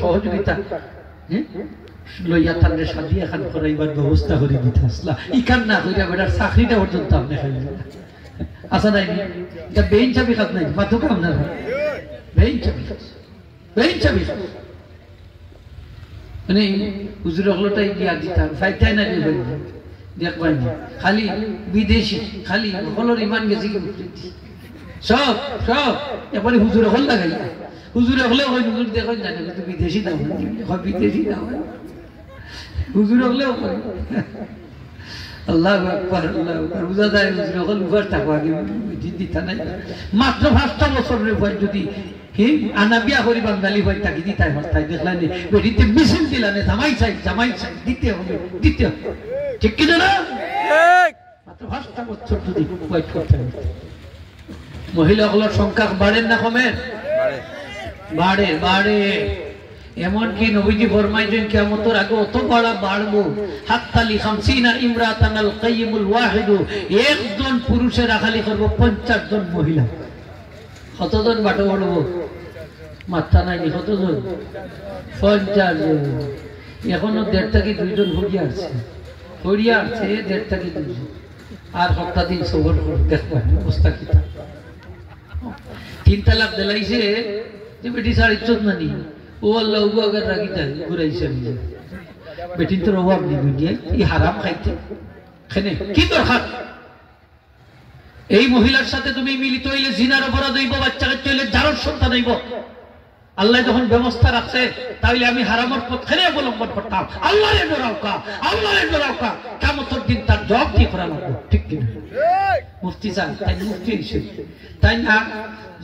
সহযোগিতা লইয়া তাদের সাথে এখন করাইবার ব্যবস্থা করে দিতে আসলা, ইকান না করিয়া বেটার চাকরিটা পর্যন্ত আপনি খাই আসা নাই, এটা বেইন চাবি খাত নাই মাথুক আপনার বেইন চাবি, বেইন চাবি মানে হুজুর হলোটাই দিয়া দিতাম ফাইটাই না দেখবাই না, খালি বিদেশি খালি হলোর ইমান গেছে কি সব সব এবারে হুজুরে হল লাগাই, হুজুরে হলে ওই হুজুর দেখেন জানে কিন্তু বিদেশি দাম, বিদেশি দাম হুজুরে হলেও আল্লাহ আকবার, আল্লাহ আকবার। বুঝা যায় হুজুরে হল উপাস থাকো আগে দিতা নাই, মাত্র 5টা বছরের বয়স যদি আনা বিয়া করি বাঙালি হয় তাকে দিতাই হস্তায় দেখলেন বেটিতে মিছিল দিলানে জামাই চাই দিতে হবে, দিতে হবে, ঠিক কিনা না? মাত্র 5টা বছর যদি ওয়াইট করতে হবে। মহিলাগুলোর সংখ্যা বাড়েন না কমেন? বাড়ে বাড়ে, এমনকি নবীজি ফরমাইছেন কিয়ামতের আগে অত বাড়বো হাত্তালি 50 ইমরাতান আল কাইয়িমুল ওয়াহিদ, একজন পুরুষের রাখালি করব 50 জন মহিলা। কতজন বাটো বাড়বো মাথা নাই, কতজন? 50 জন। এখনো 1.5 থেকে 2 জন হরিয়া আছে 1.5 থেকে 2 জন, আর সপ্তাহ দিন সবর দেখবা অবস্থা কি। 3 তালাক দিলাইছে যে বেটি 4.5 না নি, ও আল্লাহ ও আগে রাগি যায় ঘুরাইছে নিজে বেটির তোর অভাব নেই দুনিয়ায়, এই হারাম খাইতে খেনে কি দরকার? এই মহিলার সাথে তুমি মিলিত হইলে জিনার অপরাধ হইব, বাচ্চা কাচ্চা হইলে জারর সন্তান হইব। আল্লাহ যখন ব্যবস্থা রাখছে তাহলে আমি হারামের পথ খেলে অবলম্বন করতাম। আল্লাহরে ডরাওকা, আল্লাহরে ডরাওকা, কিয়ামতের দিন তার জবাব কি করা লাগবে, ঠিক কিনা? মুফতি চান তাই মুফতি হিসেবে তাই না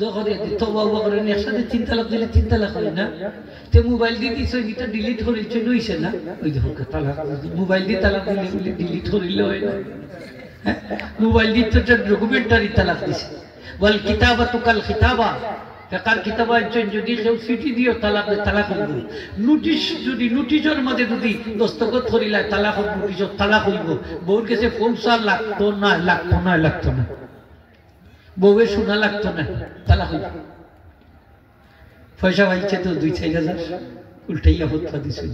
যখন তওবা করে একসাথে 3 তালাক দিলে 3 তালাক হয় না, তে মোবাইল দিয়ে দিছে এটা ডিলিট করেছে নইছে না, ওই দেখো তালাক মোবাইল দিয়ে তালাক দিলে বলে ডিলিট করিলে হয় না, মোবাইল দিয়ে তো ডকুমেন্টারি তালাক দিছে। বল কিতাবাতু কাল খিতাবা, বেকার কিতাবা যদি কেউ চিঠি দিও তালাক তালাক হইব, নোটিশ যদি নোটিশের মধ্যে যদি দস্তখত করিলা তালাক নোটিশ তালাক হইব, বউর কাছে পৌঁছা লাগতো না, বউয়ের শোনা লাগতো না, তালাক হইব। পয়সা পাইছে তো 2-4 হাজার উল্টাইয়া হত্যা দিছে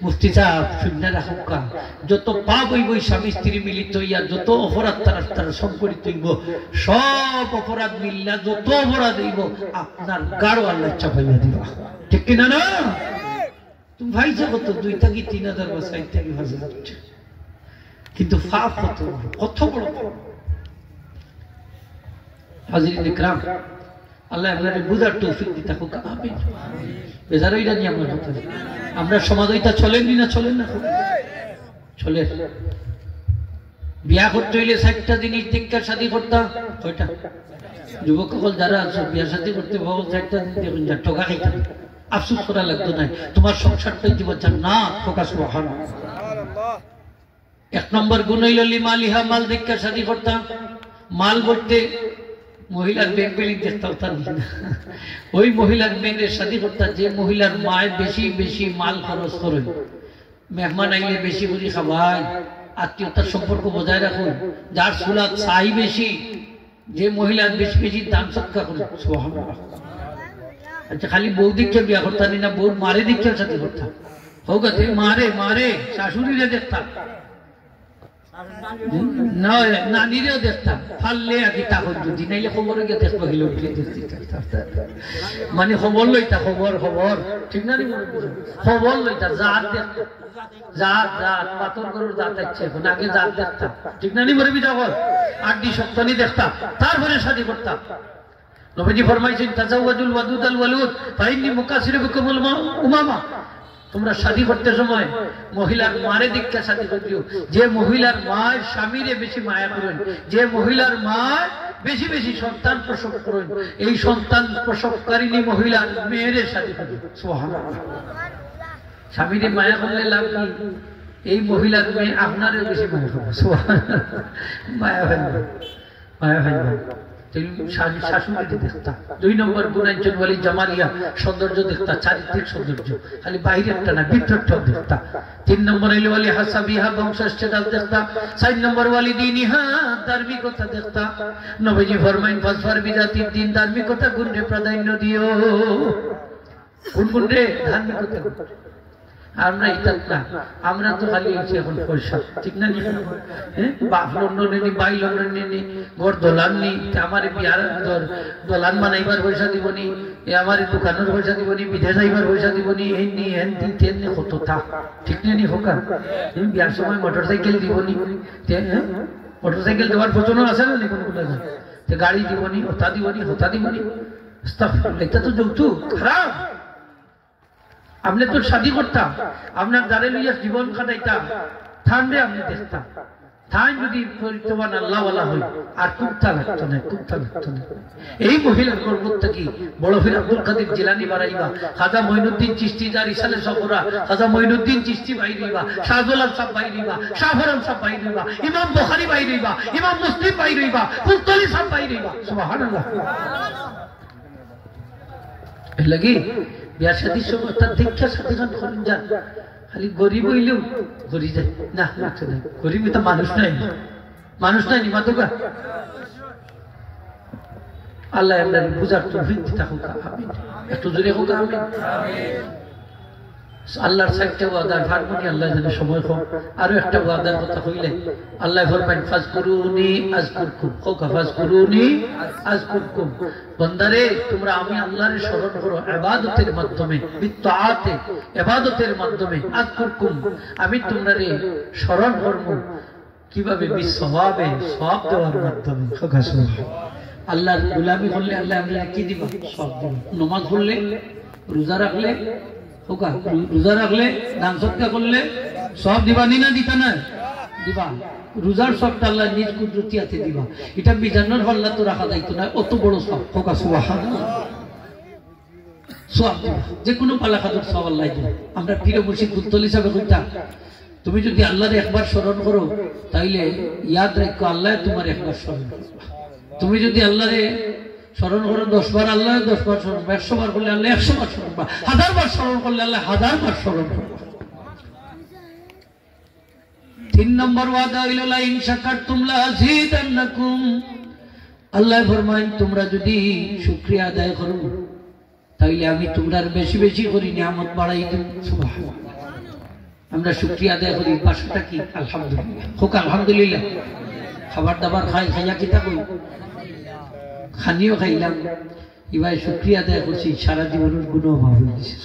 মুফতি সাহেব শূন্য রাখুকা যত পাপ হইব স্বামী স্ত্রী মিলিত হইয়া যত অপরাধ তারা সংকলিত হইব সব অপরাধ মিল্লা যত অপরাধ হইব আপনার গাঢ় আল্লাহ চাপাইয়া দিবা ঠিক কিনা না তুমি ভাইছো কত 2 থেকে 3000 বা 60 থেকে 1000 কিন্তু পাপ কত বড় হাজিরিন ইকরাম আল্লাহ আপনাদের বুঝার তৌফিক দিতে হোক আমিন বেজারই জানি আমরা সমাজ হইতা চলেন না চলেন না চলে বিয়া করতে হইলে 60টা জিনিস দেখে শাদী করতাম কয়টা যুবক সকল যারা আছে বিয়া শাদী করতে বহু 60টা জিনিস দেখুন যা টাকা খাইতাম আফসোস করা লাগতো না তোমার সংসারটাই দিব জান্নাত ফোকাস সুবহানাল্লাহ এক নম্বর গুণ হইল লিমালিহা মাল দেখে শাদী করতাম মাল বলতে মহিলার ব্যাংক ব্যালেন্স দেখতাম তার ওই মহিলার মেয়ের শাদী করতাম যে মহিলার মায়ের বেশি বেশি মাল খরচ করেন মেহমান আইলে বেশি বুঝি খাওয়াই আত্মীয়তার সম্পর্ক বজায় রাখুন যার সুলাত চাই বেশি যে মহিলার বেশি বেশি দান সৎকার করুন সুবহানাল্লাহ আচ্ছা খালি বউ দীক্ষা বিয়া করতাম না বউর মারে দীক্ষার সাথে করতাম হোক মারে মারে শাশুড়িরে দেখতাম নানিরেও দেখতাম ফাললে আগে তাকত যদি নাইলে খবরে গিয়ে দেখবো গেলে মানে খবর লইতা খবর খবর ঠিক না খবর লইতা জাত দেখতাম জাত জাত পাথর গরুর জাত ইচ্ছে এখন আগে জাত দেখতাম ঠিক না নি মরে বিটা বল 8 সপ্তাহ দেখতাম তারপরে শাদী করতাম নবীজি ফরমাইছেন তাজাওয়াজুল ওয়াদুদ আল ওয়ালুদ ফাইন্নী মুকাসিরু বিকুমুল উমামা তোমরা শাদী করতে সময় মহিলার মারে দীক্ষা শাদী করিও যে মহিলার মায়ের স্বামীরে বেশি মায়া করেন যে মহিলার মা বেশি বেশি সন্তান প্রসব করেন এই সন্তান প্রসবকারিণী মহিলার মেয়ের শাদী করিও সুবহানাল্লাহ স্বামীরে মায়া করলে লাভ কি এই মহিলার মেয়ে আপনারও বেশি মায়া করবে সুবহানাল্লাহ মায়া হয় মায়া হয় শাশুড়িকে দেখতা 2 নম্বর গুণাঞ্চল ওয়ালি জামালিয়া সৌন্দর্য দেখতা চারিত্রিক সৌন্দর্য খালি বাইরেরটা না ভিতরটাও দেখতা 3 নম্বর হইল ওয়ালি হাসাবিহা বংশস্থল দেখতা 4 নম্বর ওয়ালি দীনিহা ধার্মিকতা দেখতা নবীজি ফরমাইন ফাসফার বিজাতির দিন ধার্মিকতা গুণে প্রাধান্য দিও কোন গুণে ধার্মিকতা আমরা ইতাতা আমরা তো খালি হচ্ছে এখন পয়সা ঠিক না নি বাপ লন্ডনে নি বাই লন্ডনে নি ঘর দোলান নি আমার বিয়ার দোলান বানাইবার পয়সা দিবনি এ আমার দোকানের পয়সা দিবনি বিদেশ যাইবার পয়সা দিবনি এই নি এন দিন তেন নি কত থা ঠিক না নি হোকা বিয়ার সময় মোটরসাইকেল দিবনি মোটরসাইকেল দেওয়ার প্রচলন আছে না কোন কোন তে গাড়ি দিবনি হতা দিবনি আস্তাগফিরুল্লাহ এটা তো যৌতুক খারাপ আপনি তো শাদী করতাম আপনার দ্বারে লইয়া জীবন কাটাইতাম ঠান্ডে আপনি দেখতাম ঠান যদি তোমার আল্লাহ ওয়ালা হই আর কুত্তা লাগতো না এই মহিলার কর্মটা কি বড় ফির আব্দুল কাদের জিলানি বাড়াইবা খাজা মঈনুদ্দিন চিশতি যার ইসালে সফরা খাজা মঈনুদ্দিন চিশতি বাইরিবা শাহজলাল সাহেব বাইরিবা শাহফরান সাহেব বাইরিবা ইমাম বুখারী বাইরিবা ইমাম মুসলিম বাইরিবা কুতুলি সাহেব বাইরিবা সুবহানাল্লাহ লাগি বিয়া শাদীর সময় তার দীক্ষা সাথে গান করেন যান খালি গরিব হইলেও গরি যায় না গরিব তো মানুষ নাই মাতুকা আল্লাহ আপনার বুঝার তৌফিক দিতে হোক আমিন একটু জোরে হোক আমিন আল্লাহর সাইডটা ওয়াদার ফারমানি আল্লাহ জানে সময় হোক আরো একটা ওয়াদার কথা হইলে আল্লাহ ফরমায়েন ফাজকুরুনি আযকুরকুম হোক ফাজকুরুনি আযকুরকুম বান্দারে তোমরা আমি আল্লাহর স্মরণ করো ইবাদতের মাধ্যমে বিতাআতে ইবাদতের মাধ্যমে আযকুরকুম আমি তোমারে স্মরণ করব কিভাবে বিসওয়াবে সওয়াব দেওয়ার মাধ্যমে হোক সুবহানাল্লাহ আল্লাহর গোলামি করলে আল্লাহ আপনাকে কি দিবেন সওয়াব দিবেন নামাজ পড়লে রোজা রাখলে রোজা রাখলে দান সৎকা করলে সব দিবানি না দিতা না দিবা রোজার সবটা আল্লাহ নিজ কুদরতি হাতে দিবা এটা মিজানের পাল্লা তো রাখা যাইতো না অত বড় সব হোকা সুবহানাল্লাহ সব দিবা যে কোনো পালা খাদর সব আল্লাহ দিবা আমরা পীর মুর্শিদ কুতুল হিসাবে কইতা তুমি যদি আল্লাহর একবার স্মরণ করো তাইলে ইয়াদ রাখো আল্লাহ তোমার একবার স্মরণ করবে তুমি যদি আল্লাহরে স্মরণ করো 10 বার আল্লাহ 10 বার স্মরণ 100 বার করলে আল্লাহ 100 বার স্মরণ 1000 বার স্মরণ করলে আল্লাহ 1000 বার স্মরণ করবে 3 নম্বর ওয়াদা হইল লা ইন শাকারতুম লা আযীদান্নাকুম আল্লাহ ফরমায় তোমরা যদি শুকরিয়া আদায় করো তাইলে আমি তোমরা বেশি বেশি করি নিয়ামত বাড়াই দিই সুবহানাল্লাহ। আমরা শুকরিয়া আদায় করি, পাঁচটা কি আলহামদুলিল্লাহ, হোক আলহামদুলিল্লাহ। খাবার দাবার খাই, খাইয়া কিতা কই খানিও খাইলাম, এবার শুকরিয়া আদায় করছি, সারা জীবনের গুণ অভাব হয়ে গেছে।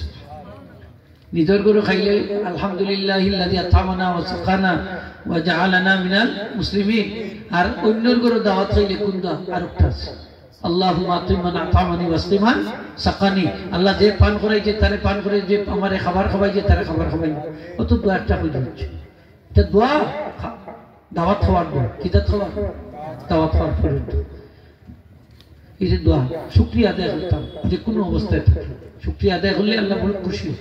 নিজের গরু খাইলে আলহামদুলিল্লাহিল্লাযী আত'আমানা ওয়া সাকানা ওয়া জাআলানা মিনাল মুসলিমিন, আর অন্যর গরু দাওয়াত খাইলে কোন দোয়া আরেকটা আছে, আল্লাহুম্মা আতিমান আত'আমানি ওয়াসলিমান সাকানি, আল্লাহ যে পান করাইছে তারে পান করে, যে আমারে খাবার খাওয়াইছে তারে খাবার খাওয়াইছে, অত দোয়া একটা হয়ে যাচ্ছে। এটা দোয়া দাওয়াত খাওয়ার দোয়া, কিতাব খাওয়া দাওয়াত খাওয়ার পরে এই যে দোয়া শুকরিয়া আদায় করতাম, যে কোনো অবস্থায় থাকি শুকরিয়া আদায় করলে আল্লাহ বড় খুশি হয়।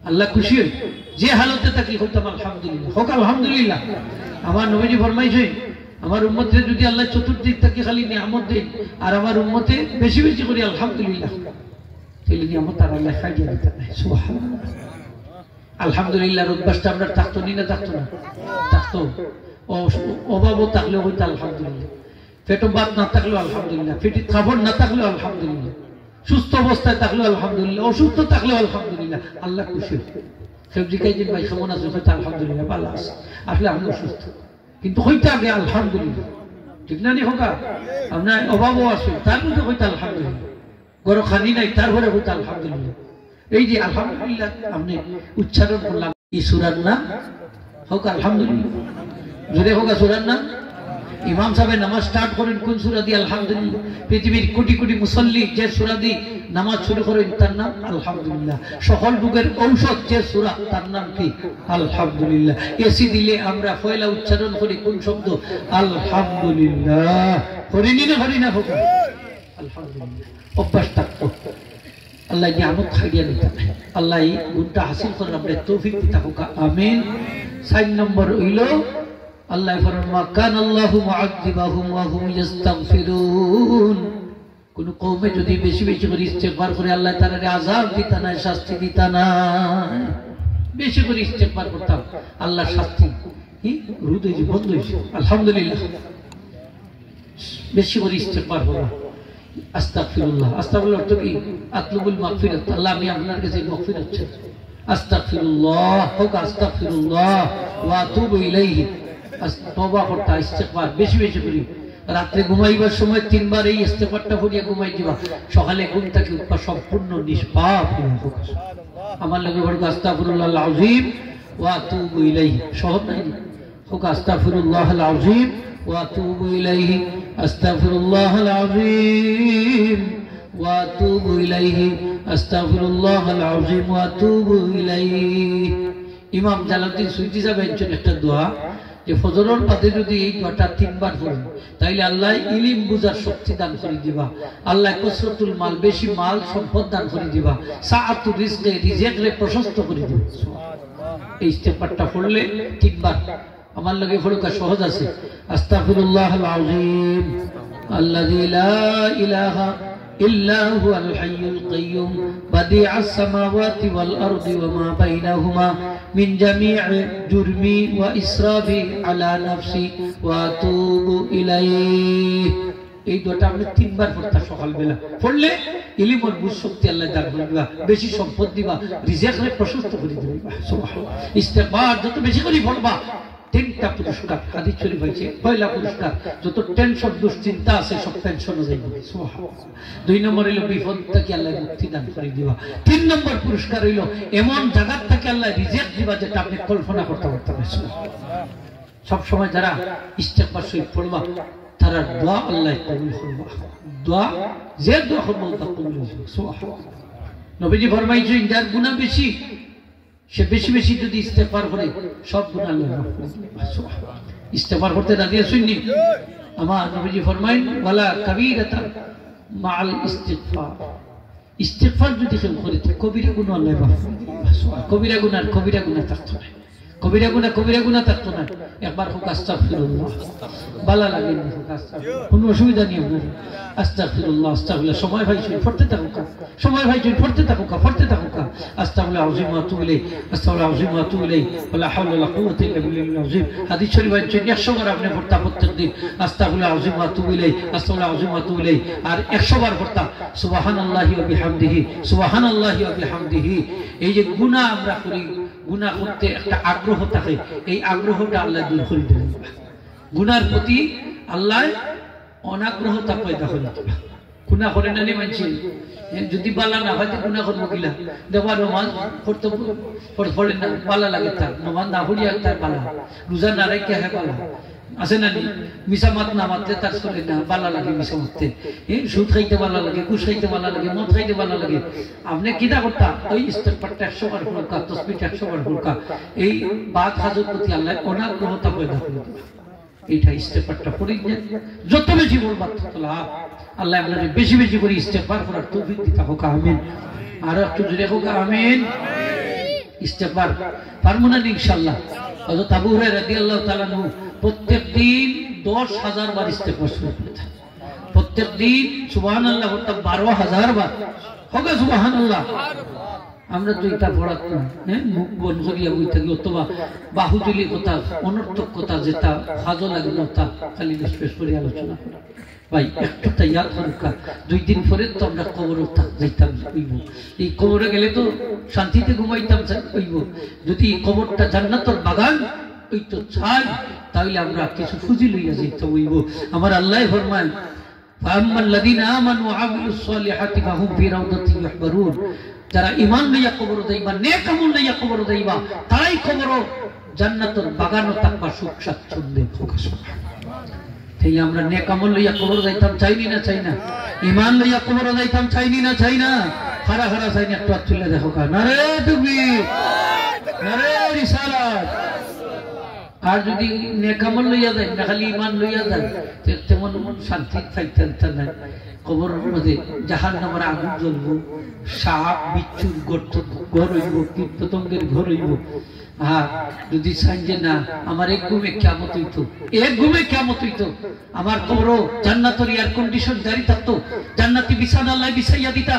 আল্লাহ খুশি হয় যে হালতে থাকি হইতাম আলহামদুলিল্লাহ, হোক আলহামদুলিল্লাহ। আমার নবীজি ফরমাইছে আমার উম্মতে যদি আল্লাহ চতুর্দিক থেকে খালি নিয়ামত দেন আর আমার উম্মতে বেশি বেশি করে আলহামদুলিল্লাহ, তাহলে নিয়ামত আর আল্লাহ খাইয়ে দিতে নাই। সুবহানাল্লাহ। আলহামদুলিল্লাহ অভ্যাসটা আমরা থাকতো নি না থাকতো না? থাকতো। অভাবও থাকলেও হইতো আলহামদুলিল্লাহ, পেটে ভাত না থাকলেও আলহামদুলিল্লাহ, পেটে খাবার না থাকলেও আলহামদুলিল্লাহ, সুস্থ অবস্থায় থাকলেও আলহামদুলিল্লাহ, অসুস্থ থাকলেও আলহামদুলিল্লাহ, আল্লাহ খুশি। কেউ জিজ্ঞাসা যে ভাই কেমন আছে, হয়তো আলহামদুলিল্লাহ ভালো আছে, আসলে আমি অসুস্থ, কিন্তু হইতে আগে আলহামদুলিল্লাহ, ঠিক না নি হোকা? আপনার অভাবও আছে তার মধ্যে হইতে আলহামদুলিল্লাহ, গরো খানি নাই তারপরে হইতে আলহামদুলিল্লাহ। এই যে আলহামদুলিল্লাহ আপনি উচ্চারণ করলাম, এই সূরার নাম হোক আলহামদুলিল্লাহ, যদি হোক সূরার নাম। ইমাম সাহেব নামাজ স্টার্ট করেন কোন সূরা দিয়ে? আলহামদুলিল্লাহ। পৃথিবীর কোটি কোটি মুসল্লি যে সূরা দিয়ে নামাজ শুরু করেন তার নাম আলহামদুলিল্লাহ। সকল রোগের ঔষধ যে সূরা তার নাম কি? আলহামদুলিল্লাহ। এসি দিলে আমরা পয়লা উচ্চারণ করি কোন শব্দ? আলহামদুলিল্লাহ। করিনি না করি না হোক আলহামদুলিল্লাহ। অভ্যাস থাকতো, আল্লাহ নিয়ামত খাইয়া দিতে, আল্লাহ এই গুণটা হাসিল করে আমরা তৌফিক দিতে হোক, আমিন। 4 নম্বর হইল আল্লাহ ফরমান মা কান আল্লাহু মুআযযিবাহুম ওয়া হুম ইস্তাগফিরুন। কোন কওমে যদি বেশি বেশি করে ইস্তেগফার করে আল্লাহ তাআলারে আযাব দিতা না, শাস্তি দিতা না। বেশি করে ইস্তেগফার করতাম, আল্লাহ শাস্তি কি রুদ হইছে, বন্ধ হইছে। আলহামদুলিল্লাহ। বেশি করে ইস্তেগফার করো, আস্তাগফিরুল্লাহ। আস্তাগফিরুল্লাহ অর্থ কি? আতলুবুল মাগফিরাত, আল্লাহ আমি আপনার কাছে মাগফিরাত চাই। আস্তাগফিরুল্লাহ হোক আস্তাগফিরুল্লাহ ওয়া আতুবু ইলাইহি। তওবা করতে ইস্তেগফার বেশি বেশি করি। রাতে ঘুমাইবার সময় 3 বার এই ইস্তেগফারটা পড়িয়া ঘুমাই দিবা, সকালে ঘুম থেকে উঠবা সম্পূর্ণ নিষ্পাপ হয়ে হোক। আমার লাগে বড় আস্তাগফিরুল্লাহল আযীম ওয়া আতুবু ইলাইহি, সহজ নাই হোক আস্তাগফিরুল্লাহল আযীম ওয়া আতুবু ইলাইহি, আস্তাগফিরুল্লাহল আযীম ওয়া আতুবু ইলাইহি, আস্তাগফিরুল্লাহল আযীম ওয়া আতুবু ইলাইহি। ইমাম জালালউদ্দিন সুয়ুতী সাহেব বলেছেন একটা দোয়া যে ফজরের পরে যদি এই দোয়াটা 3 বার পড়েন তাইলে আল্লাহ ইলম বুঝার শক্তি দান করে দিবা, আল্লাহ কসরতুল মাল বেশি মাল সম্পদ দান করে দিবা, সাআতুর রিজকে রিজিকরে প্রশস্ত করে দিবা। এই ইস্তেগফারটা পড়লে 3 বার আমার লাগে পড়া সহজ আছে। আস্তাগফিরুল্লাহল আযীম আল্লাযী লা ইলাহা ইল্লা হুয়াল হাইয়ুল কাইয়্যুম বাদিআস সামাওয়াতি ওয়াল আরদি ওয়া মা বাইনাহুমা মিন জামি'i জুরমি ওয়া ইসরাফি আলা নাফসি ওয়া আতুবু ইলাইহি। এই দোয়াটা আপনি 3 বার পড়তা সকালবেলা, পড়লে ইলম ও বুঝ শক্তি আল্লাহ দান করে দিবা, বেশি সম্পদ দিবা, রিজিকরে প্রশস্ত করে দিবা। সুবহানাল্লাহ। ইস্তেগফার যত বেশি করে পড়বা 3টা পুরস্কার হাদিস শরীফ আছে। পয়লা পুরস্কার যত টেনশন দুশ্চিন্তা আছে সব টেনশন হয়ে যাবে। সুবহানাল্লাহ। 2 নম্বর হলো বিপদ থেকে আল্লাহ মুক্তি দান করে দিবা। 3 নম্বর পুরস্কার হইলো এমন জায়গা থেকে আল্লাহ রিজিক দিবা যেটা আপনি কল্পনা করতে পারতেন না। সব সময় যারা ইস্তেগফার শরীফ পড়বা তারা দোয়া আল্লাহ কবুল করবে। দোয়া যে দোয়া করবে তা কবুল হবে। সুবহানাল্লাহ। নবীজি ফরমাইছেন যার গুনাহ বেশি সে বেশি বেশি যদি ইস্তেগফার করে সব গুনাহ আল্লাহ মাফ করে দিবেন। সুবহানাল্লাহ। ইস্তেগফার করতে রাজি আছেননি? আমার নবীজি ফরমাইন ওয়ালা কাবীরাতা মাআল ইস্তিগফার। ইস্তিগফার যদি কেউ করে কবিরা গুনাহ আল্লাহ মাফ করে দিবেন। কবিরা গুনাহ থাকতো না। কবিরা গুনাহ থাকতো না, একবার হোক আস্তাগফিরুল্লাহ, ভালো লাগে না হোক আস্তাগফিরুল্লাহ, কোনো অসুবিধা নেই, আস্তাগফিরুল্লাহ আস্তাগফিরুল্লাহ, সময় ভাই পড়তে থাকুক, সময় ভাই পড়তে থাকুক, আস্তাগফিরুল্লাহ আযীম ওয়া আতুবু ইলাইহি, আস্তাগফিরুল্লাহ আযীম ওয়া আতুবু ইলাইহি, ওয়ালা হাওলা ওয়ালা কুওয়াতা ইল্লা বিল্লাহিল আযীম। হাদিস শরীফ আছে 100 বার আপনি পড়তা প্রত্যেকদিন, আস্তাগফিরুল্লাহ আযীম ওয়া আতুবু ইলাইহি, আস্তাগফিরুল্লাহ আযীম ওয়া আতুবু ইলাইহি, আর 100 বার পড়তা সুবহানাল্লাহি ওয়া বিহামদিহি, সুবহানাল্লাহি ওয়া বিহামদিহি। এই যে গুনাহ আমরা করি, গুনাহ করতে একটা আগ্রহ থাকে, এই আগ্রহটা আল্লাহ দূর করে দেন। গুনার প্রতি আল্লাহ অনাগ্রহতা পয়দা করে দেন। গুনাহ করে না নি মানছি, যদি বালা না হয় গুনাহ করবো কিলা, দেবা নমাজ পড়তে পড়ে না বালা লাগে, তার নমাজ না পড়িয়া তার বালা, রোজা না রেখে হয় বালা আছে না, মিশা মাত না মারতে তার চলে না, বালা লাগে মিশা মারতে, সুদ খাইতে বালা লাগে, ঘুষ খাইতে বালা লাগে, মদ খাইতে বালা লাগে। আপনি কিনা করতা ওই ইস্তেগফারটা 100 বার পড়কা, তাসবিহটা 100 বার পড়কা, এই বাদ হাজর প্রতি আল্লাহ অনাগ্রহতা পয়দা করে দেন। এইটা ইস্তেগফারটা পড়ি, যত বেশি বলবা তত লাভ। আল্লাহ আপনাদের বেশি বেশি করে ইস্তেগফার করার তৌফিক দিতে হোক, আমিন। আর একটু জোরে হোক আমিন। ইস্তেগফার পারবো না ইনশাআল্লাহ। হযরত আবু হুরায়রা রাদিয়াল্লাহু তাআলা আনহু প্রত্যেক দিন 10,000 বার ইস্তেগফার শুরু করতেন। প্রত্যেক দিন সুবহানাল্লাহ করতে 12,000 বার হবে সুবহানাল্লাহ। আমরা তো এটা পড়াত না, মুখ বন করিয়া বই থাকি, অথবা বাহুজুলি কথা, অনর্থক কথা যেটা ভালো লাগে না তা খালি স্পেস করে আলোচনা করা। ভাই একটু ইয়াদ করুকা, 2 দিন পরে তো আমরা কবরে যাইতাম হইব। এই কবরে গেলে তো শান্তিতে ঘুমাইতাম হইব। যদি কবরটা জান্নাতের বাগান ওই তো চাই, তাহলে আমরা কিছু খুঁজি লইয়া যাইতে হইব। আমার আল্লাহ ফরমান, ফাআম্মাল্লাযীনা আমানু ওয়া আমিলুস সালিহাতি ফাহুম ফি রাউদাতিন ইউহবারুন। যারা ঈমান লইয়া কবর যাইবা, নেক আমল লইয়া কবর যাইবা, তারাই কবর জান্নাতের বাগানও থাকবা সুখ স্বাচ্ছন্দ্যে। আমরা নেক আমল লইয়া কবর যাইতাম চাইনি না, চাই না? ঈমান লইয়া কবর যাইতাম চাইনি না, চাই না? খারা খারা চাই না? একটু তুলে দেখো কা, নারে তাকবীর, নারে রিসালাত। আর যদি নেক আমল লইয়া যায় না, খালি ঈমান লইয়া যায়, তেমন শান্তি পাইতেন না। কবরের মধ্যে জাহান্নামের আগুন জ্বলবো, সাপ বিচ্ছুর গর্ত ঘর হইব, কীট পতঙ্গের ঘর হইব। হ্যাঁ, যদি চাই যে না আমার এক ঘুমে কিয়ামত হইতো, এক ঘুমে কিয়ামত হইতো, আমার কবরও জান্নাতের এয়ার কন্ডিশন জারি থাকতো, জান্নাতি বিছানা আল্লাহ বিছাইয়া দিতা,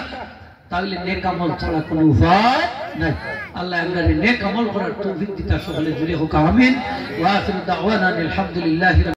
তাহলে নেক আমল ছাড়া কোনো উপায় নাই। আল্লাহ আমাদের নেক আমল করার তৌফিক দিতা। সকলে জুড়ে হোক আমিন। ওয়া আখিরু দাওয়ানা আলহামদুলিল্লাহি।